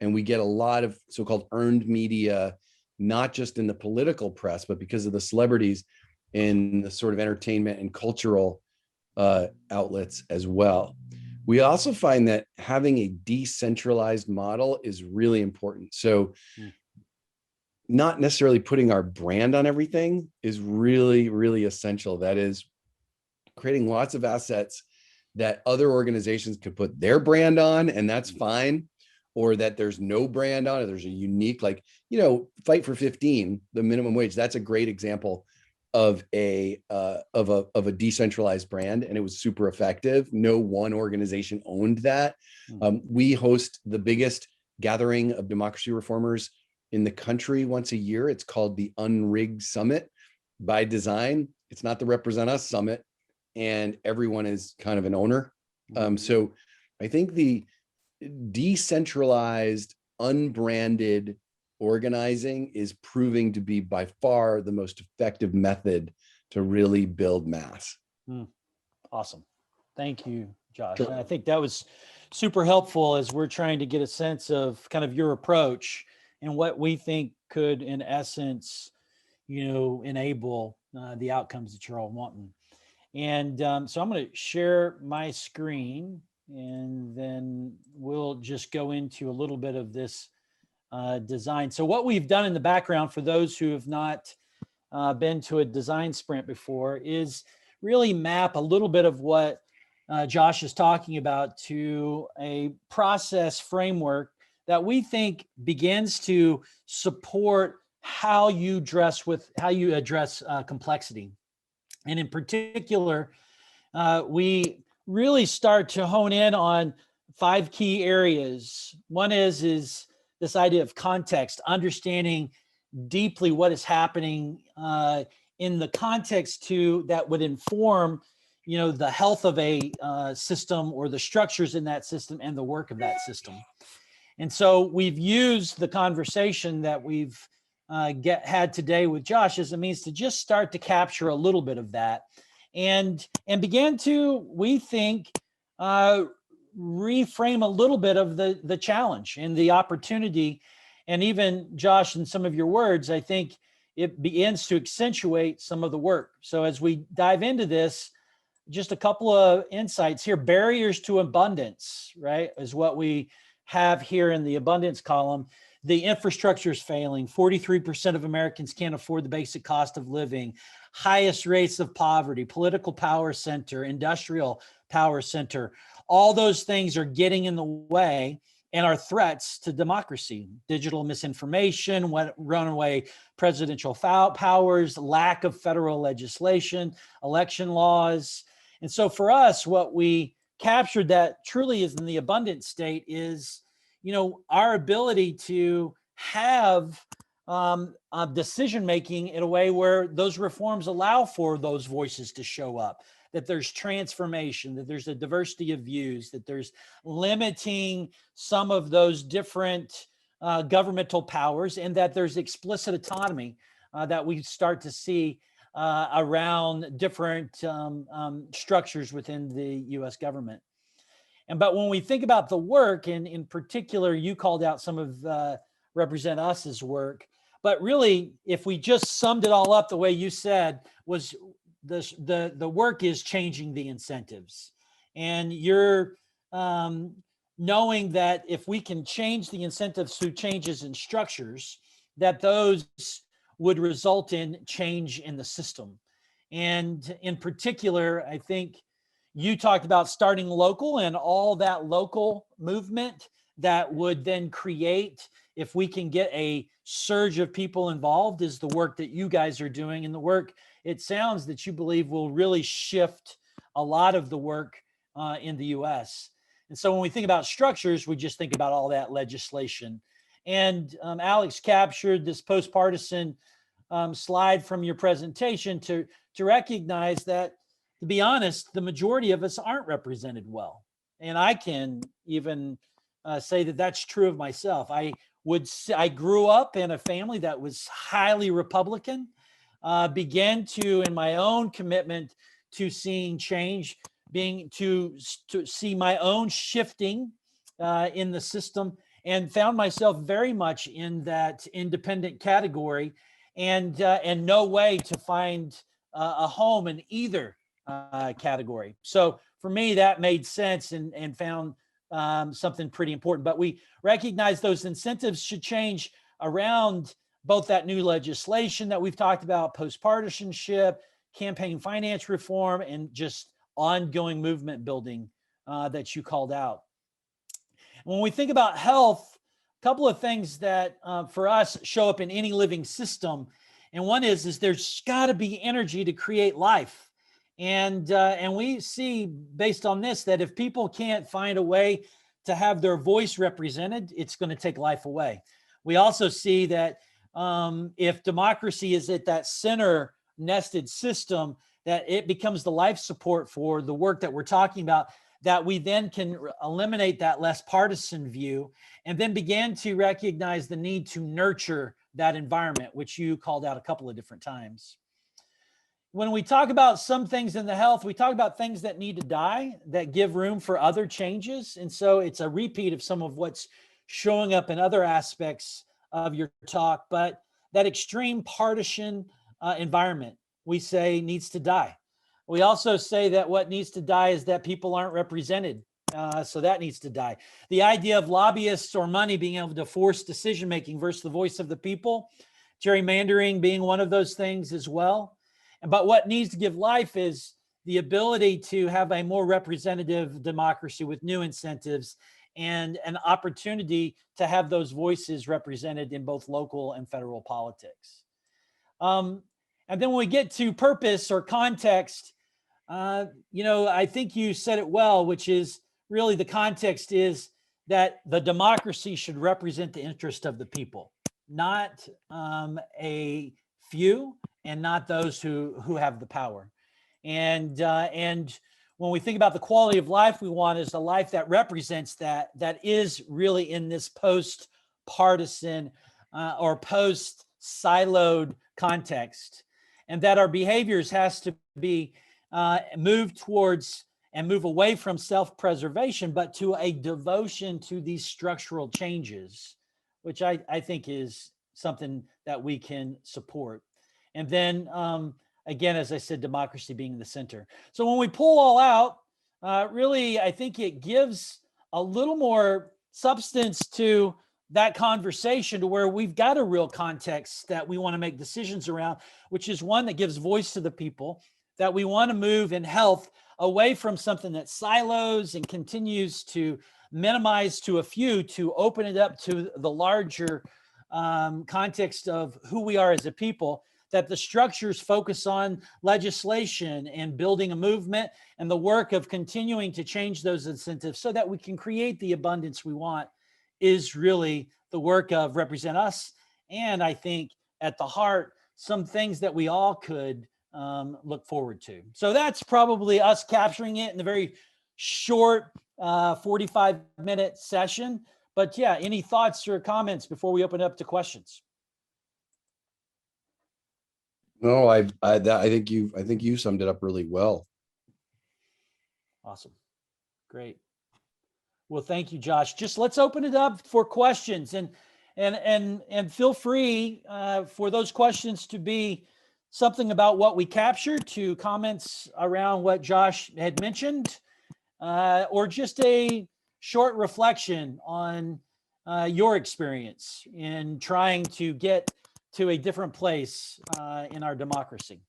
and we get a lot of so-called earned media, not just in the political press, but because of the celebrities in the sort of entertainment and cultural outlets as well. We also find that having a decentralized model is really important. So not necessarily putting our brand on everything is really, really essential. That is creating lots of assets that other organizations could put their brand on, and that's fine. Or that there's no brand on it. There's a unique, like, Fight for 15, the minimum wage. That's a great example of a decentralized brand, and it was super effective. No one organization owned that. We host the biggest gathering of democracy reformers in the country once a year. It's called the Unrigged Summit by design. It's not the Represent Us Summit, and everyone is kind of an owner. So I think the decentralized, unbranded organizing is proving to be by far the most effective method to really build mass. Awesome. Thank you, Josh. Sure. And I think that was super helpful as we're trying to get a sense of kind of your approach and what we think could, in essence, enable the outcomes that you're all wanting. And so I'm going to share my screen, and then we'll just go into a little bit of this design. So what we've done in the background, for those who have not been to a design sprint before, is really map a little bit of what Josh is talking about to a process framework that we think begins to support how you address complexity. And in particular, we really start to hone in on 5 key areas. One is this idea of context, understanding deeply what is happening in the context that would inform, the health of a system, or the structures in that system and the work of that system. And so we've used the conversation that we've had today with Josh as a means to just start to capture a little bit of that, and began to, we think, reframe a little bit of the challenge and the opportunity. And even, Josh, in some of your words, I think it begins to accentuate some of the work. So as we dive into this, just a couple of insights here. Barriers to abundance, right, is what we have here in the abundance column. The infrastructure is failing. 43% of Americans can't afford the basic cost of living. Highest rates of poverty, political power center, industrial power center. All those things are getting in the way and are threats to democracy. Digital misinformation, runaway presidential powers, lack of federal legislation, election laws. And so for us, what we captured that truly is in the abundant state is, our ability to have decision-making in a way where those reforms allow for those voices to show up, that there's transformation, that there's a diversity of views, that there's limiting some of those different governmental powers, and that there's explicit autonomy that we start to see around different structures within the US government. But when we think about the work, and in particular, you called out some of RepresentUs's work, but really, if we just summed it all up the way you said, was the work is changing the incentives. And you're knowing that if we can change the incentives through changes in structures, that those would result in change in the system. And in particular, I think you talked about starting local and all that local movement that would then create, if we can get a surge of people involved, is the work that you guys are doing. And the work, it sounds that you believe will really shift a lot of the work in the US. And so when we think about structures, we just think about all that legislation. And Alex captured this post-partisan slide from your presentation to recognize that, to be honest, the majority of us aren't represented well. And I can even say that that's true of myself. I grew up in a family that was highly Republican, began to, in my own commitment to seeing change, being to see my own shifting in the system, and found myself very much in that independent category, and no way to find a home in either category. So for me, that made sense, and found something pretty important. But we recognize those incentives should change around both that new legislation that we've talked about, post-partisanship, campaign finance reform, and just ongoing movement building that you called out. When we think about health, a couple of things that for us show up in any living system, and one is there's got to be energy to create life. And we see, based on this, that if people can't find a way to have their voice represented, it's going to take life away. We also see that if democracy is at that center nested system, that it becomes the life support for the work that we're talking about, that we then can eliminate that less partisan view, and then begin to recognize the need to nurture that environment, which you called out a couple of different times. When we talk about some things in the health, we talk about things that need to die, that give room for other changes. And so it's a repeat of some of what's showing up in other aspects of your talk, but that extreme partisan environment, we say, needs to die. We also say that what needs to die is that people aren't represented. So that needs to die. The idea of lobbyists or money being able to force decision-making versus the voice of the people, gerrymandering being one of those things as well. But what needs to give life is the ability to have a more representative democracy with new incentives and an opportunity to have those voices represented in both local and federal politics. And then when we get to purpose or context, I think you said it well, which is really the context is that the democracy should represent the interest of the people, not a few, and not those who have the power. And when we think about the quality of life we want is a life that represents that is really in this post-partisan or post-siloed context, and that our behaviors has to be moved towards and move away from self-preservation, but to a devotion to these structural changes, which I think is something that we can support. And then, again, as I said, democracy being in the center. So when we pull all out, really, I think it gives a little more substance to that conversation, to where we've got a real context that we want to make decisions around, which is one that gives voice to the people, that we want to move in health away from something that silos and continues to minimize to a few to open it up to the larger context of who we are as a people, that the structures focus on legislation and building a movement and the work of continuing to change those incentives so that we can create the abundance we want is really the work of Represent Us. And I think at the heart, some things that we all could look forward to. So that's probably us capturing it in a very short 45-minute session. But yeah, any thoughts or comments before we open up to questions? No, I think you summed it up really well. Awesome. Great. Well, thank you, Josh. Just let's open it up for questions, and feel free for those questions to be something about what we captured, to comments around what Josh had mentioned, or just a short reflection on your experience in trying to get to a different place in our democracy.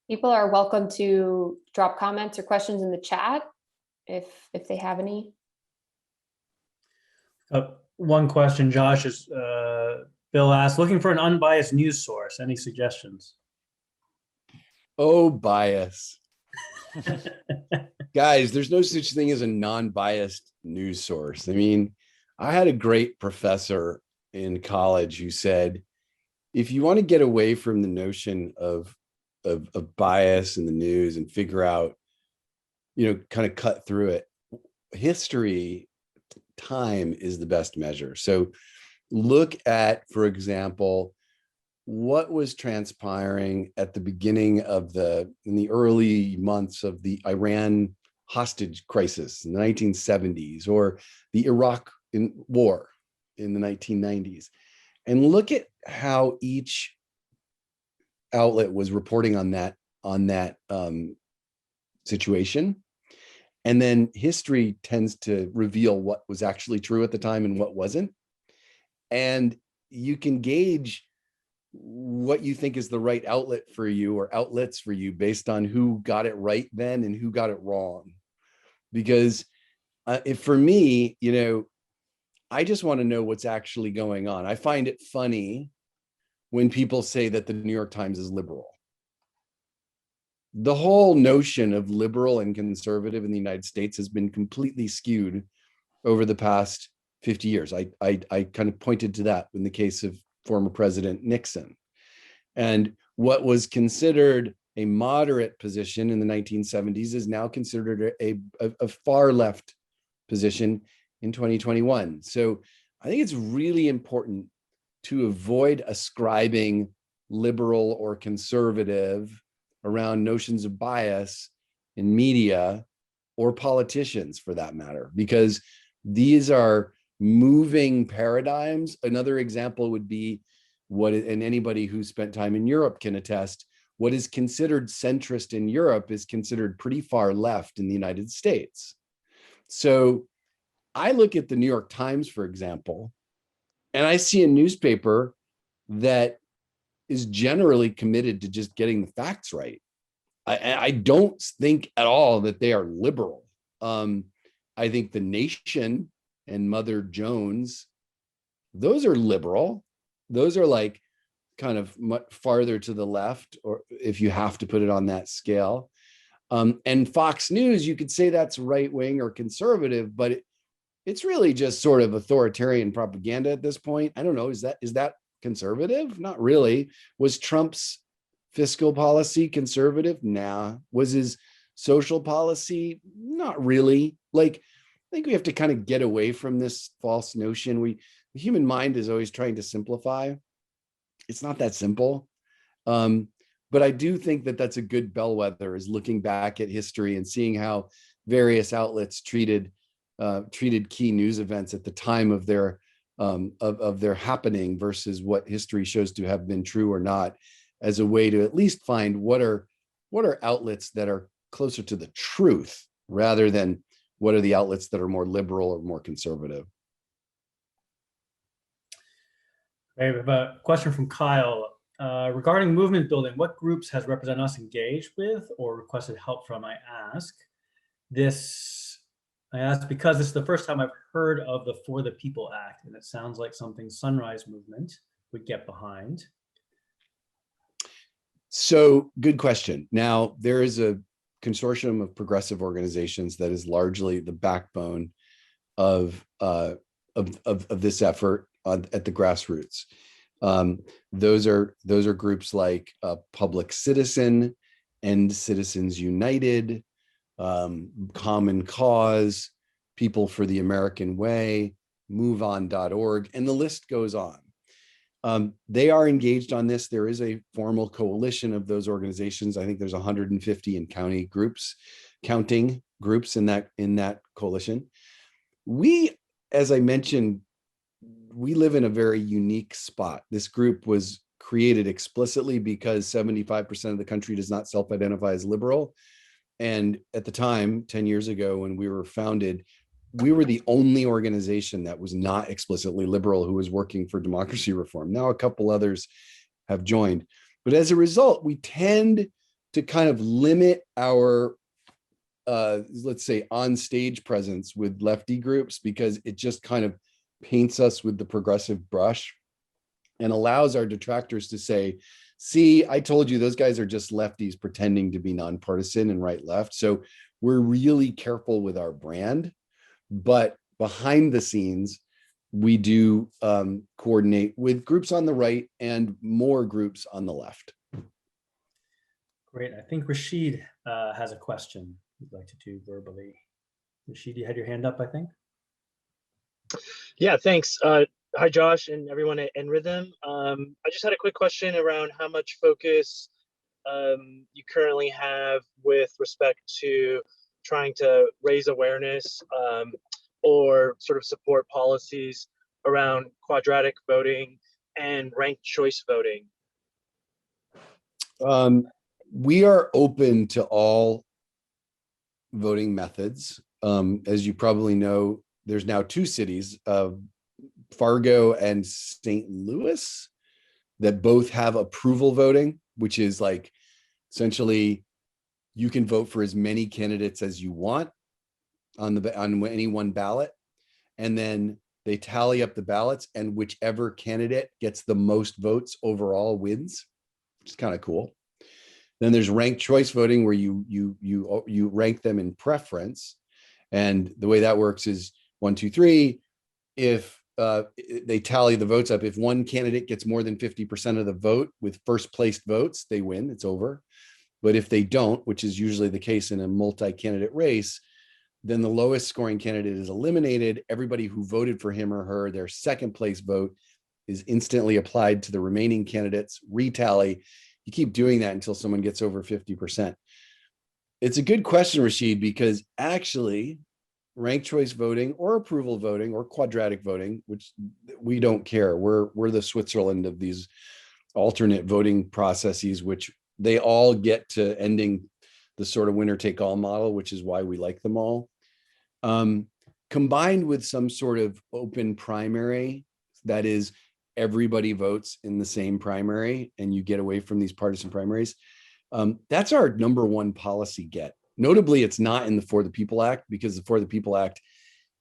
People are welcome to drop comments or questions in the chat if they have any. One question, Josh, is Bill asked, looking for an unbiased news source. Any suggestions? Oh, bias. Guys, there's no such thing as a non-biased news source. I mean, I had a great professor in college who said, if you want to get away from the notion of bias in the news and figure out, kind of cut through it, history, time is the best measure. So look at, for example, what was transpiring at the beginning of in the early months of the Iran hostage crisis in the 1970s, or the Iraq war in the 1990s, and look at how each outlet was reporting on that situation. And then history tends to reveal what was actually true at the time and what wasn't. And you can gauge what you think is the right outlet for you, or outlets for you, based on who got it right then and who got it wrong. Because for me, I just want to know what's actually going on. I find it funny when people say that the New York Times is liberal. The whole notion of liberal and conservative in the United States has been completely skewed over the past 50 years. I kind of pointed to that in the case of former President Nixon. And what was considered a moderate position in the 1970s is now considered a far left position in 2021. So I think it's really important to avoid ascribing liberal or conservative around notions of bias in media or politicians, for that matter, because these are moving paradigms. Another example would be and anybody who spent time in Europe can attest, what is considered centrist in Europe is considered pretty far left in the United States. So I look at the New York Times, for example, and I see a newspaper that is generally committed to just getting the facts right. I don't think at all that they are liberal. I think The Nation and Mother Jones, those are liberal. Those are like kind of much farther to the left, or if you have to put it on that scale. And Fox News, you could say that's right wing or conservative, but it's really just sort of authoritarian propaganda at this point. I don't know. Is that conservative? Not really. Was Trump's fiscal policy conservative? Nah. Was his social policy? Not really. Like, I think we have to kind of get away from this false notion. The human mind is always trying to simplify. It's not that simple. But I do think that that's a good bellwether, is looking back at history and seeing how various outlets treated key news events at the time of their happening versus what history shows to have been true or not, as a way to at least find what are outlets that are closer to the truth, rather than what are the outlets that are more liberal or more conservative. Okay, we have a question from Kyle. regarding movement building, what groups has RepresentUs engaged with or requested help from? I ask because this is the first time I've heard of the For the People Act, and it sounds like something Sunrise Movement would get behind. So good question. Now, there is a consortium of progressive organizations that is largely the backbone of this effort at the grassroots. Those are groups like Public Citizen, End Citizens United, Common Cause, People for the American Way, MoveOn.org, and the list goes on. They are engaged on this. There is a formal coalition of those organizations. I think there's 150 in county groups, counting groups in that coalition. We, as I mentioned, we live in a very unique spot. This group was created explicitly because 75% of the country does not self-identify as liberal. And at the time, 10 years ago, when we were founded, we were the only organization that was not explicitly liberal who was working for democracy reform. Now a couple others have joined. But as a result, we tend to kind of limit our, let's say, on-stage presence with lefty groups because it just kind of paints us with the progressive brush and allows our detractors to say, see, I told you those guys are just lefties pretending to be nonpartisan and right-left. So we're really careful with our brand. But behind the scenes, we do coordinate with groups on the right and more groups on the left. Great. I think Rashid has a question you'd like to do verbally. Rashid, you had your hand up, I think. Yeah, thanks. Hi, Josh and everyone at nRhythm. I just had a quick question around how much focus you currently have with respect to trying to raise awareness or sort of support policies around quadratic voting and ranked choice voting. We are open to all voting methods. As you probably know, there's now two cities, Fargo and St. Louis, that both have approval voting, which is like essentially you can vote for as many candidates as you want on any one ballot, and then they tally up the ballots, and whichever candidate gets the most votes overall wins, which is kind of cool. Then there's ranked choice voting, where you rank them in preference, and the way that works is 1, 2, 3. If they tally the votes up, if one candidate gets more than 50% of the vote with first placed votes, they win, it's over. But if they don't, which is usually the case in a multi-candidate race, then the lowest scoring candidate is eliminated. Everybody who voted for him or her, their second place vote is instantly applied to the remaining candidates, retally. You keep doing that until someone gets over 50%. It's a good question, Rashid, because actually ranked choice voting or approval voting or quadratic voting, which we don't care. We're the Switzerland of these alternate voting processes, which they all get to ending the sort of winner take all model, which is why we like them all. Combined with some sort of open primary, that is, everybody votes in the same primary and you get away from these partisan primaries. That's our number one policy get. Notably, it's not in the For the People Act, because the For the People Act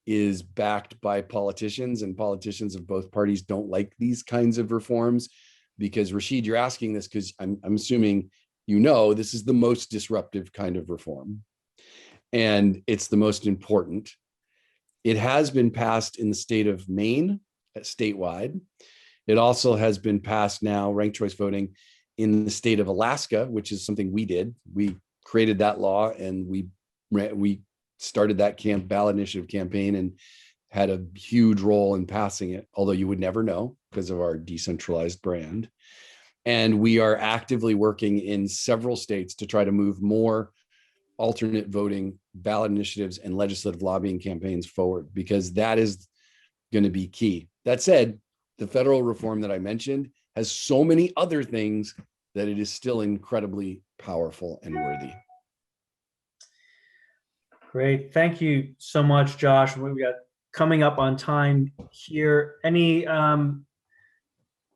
is backed by politicians, and politicians of both parties don't like these kinds of reforms. Because Rashid, you're asking this because I'm assuming this is the most disruptive kind of reform, and it's the most important. It has been passed in the state of Maine, statewide. It also has been passed now, ranked choice voting, in the state of Alaska, which is something we did. We created that law, and we started that ballot initiative campaign and had a huge role in passing it, although you would never know because of our decentralized brand. And we are actively working in several states to try to move more alternate voting ballot initiatives and legislative lobbying campaigns forward, because that is going to be key. That said, the federal reform that I mentioned has so many other things that it is still incredibly powerful and worthy. Great. Thank you so much, Josh. We got coming up on time here. Any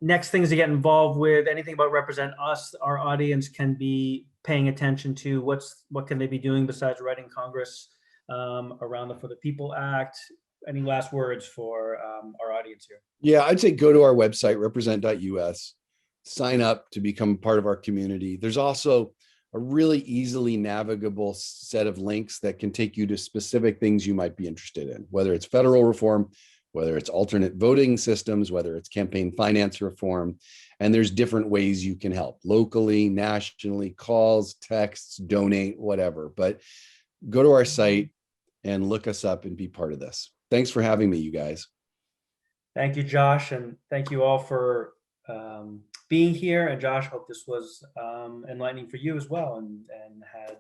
next things to get involved with, anything about Represent Us, our audience can be paying attention to? What can they be doing besides writing Congress around the For the People Act? Any last words for our audience here? Yeah, I'd say go to our website, represent.us, sign up to become part of our community. There's also a really easily navigable set of links that can take you to specific things you might be interested in, whether it's federal reform, whether it's alternate voting systems, whether it's campaign finance reform. And there's different ways you can help locally, nationally, calls, texts, donate, whatever. But go to our site and look us up and be part of this. Thanks for having me, you guys. Thank you, Josh, and thank you all for being here. And Josh, hope this was enlightening for you as well, and had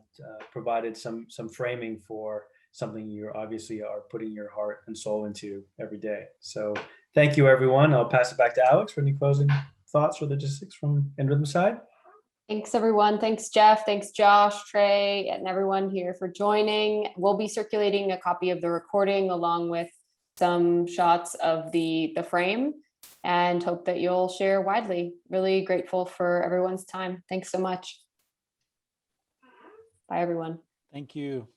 provided some framing for something you obviously are putting your heart and soul into every day. So thank you, everyone. I'll pass it back to Alex for any closing thoughts or logistics from nRhythm side. Thanks, everyone. Thanks, Jeff. Thanks, Josh, Trey, and everyone here for joining. We'll be circulating a copy of the recording along with some shots of the frame, and hope that you'll share widely. Really grateful for everyone's time. Thanks so much. Bye, everyone. Thank you.